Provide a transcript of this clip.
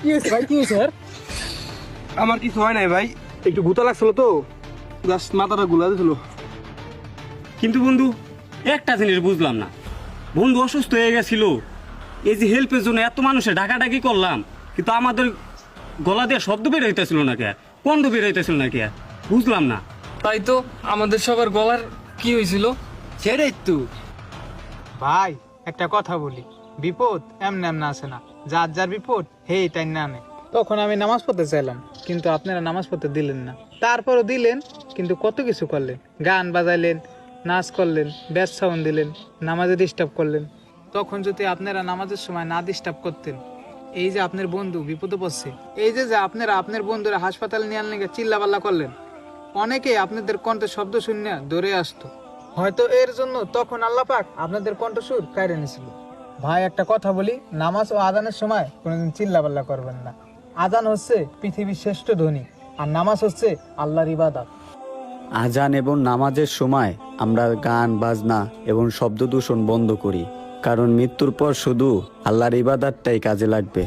কি হয়েছে ভাই, কি হয়েছে? আমার কিছু হয় নাই ভাই, একটু গুতা লাগছিল তো, জাস্ট মাথাটা গুলা দিছিল। কিন্তু বন্ধু একটা জিনিস বুঝলাম না, বন্ধু অসুস্থ হয়ে গেছিল, এই যে হেল্পের জন্য এত মানুষের ডাকাডাকি করলাম, কিন্তু আমাদের গলা দিয়ে শব্দ বের হইতেছিল না কে, কণ্ঠ বের হইতেছিল না কে, বুঝলাম না। তাই তো আমাদের সবার গলার কি হয়েছিল? ছেড়ে তো ভাই একটা কথা বলি, বিপদ এমন এমন আসে না, যার যার বিপদ হে তাই না আনে। তখন আমি নামাজ পড়তে চাইলাম, কিন্তু আপনারা নামাজ পড়তে দিলেন না। তারপরও দিলেন, কিন্তু কত কিছু করলেন, গান বাজাইলেন, নাচ করলেন, ব্যাস সাউন্ড দিলেন, নামাজে ডিস্টার্ব করলেন। তখন যদি আপনারা নামাজের সময় না ডিস্টার্ব করতেন, এই যে আপনার বন্ধু বিপদে পড়ছে, এই যে আপনারা আপনার বন্ধুরা হাসপাতালে নিয়ে আনলেন, চিল্লাপাল্লা করলেন, অনেকেই আপনাদের কণ্ঠের শব্দ শুনে দৌড়ে আসতো। হয়তো এর জন্য তখন আল্লাহ পাক আপনাদের কণ্ঠস্বর কাইরে নিয়েছিল। ভাই একটা কথা বলি, নামাজ ও আজানের সময় কোনোদিন চিল্লাপাল্লা করবেন না। আজান হচ্ছে পৃথিবীর শ্রেষ্ঠ ধ্বনি, আর নামাজ হচ্ছে আল্লাহর ইবাদত। আজান এবং নামাজের সময় আমরা গান বাজনা এবং শব্দ দূষণ বন্ধ করি, কারণ মৃত্যুর পর শুধু আল্লাহর ইবাদতটাই কাজে লাগবে।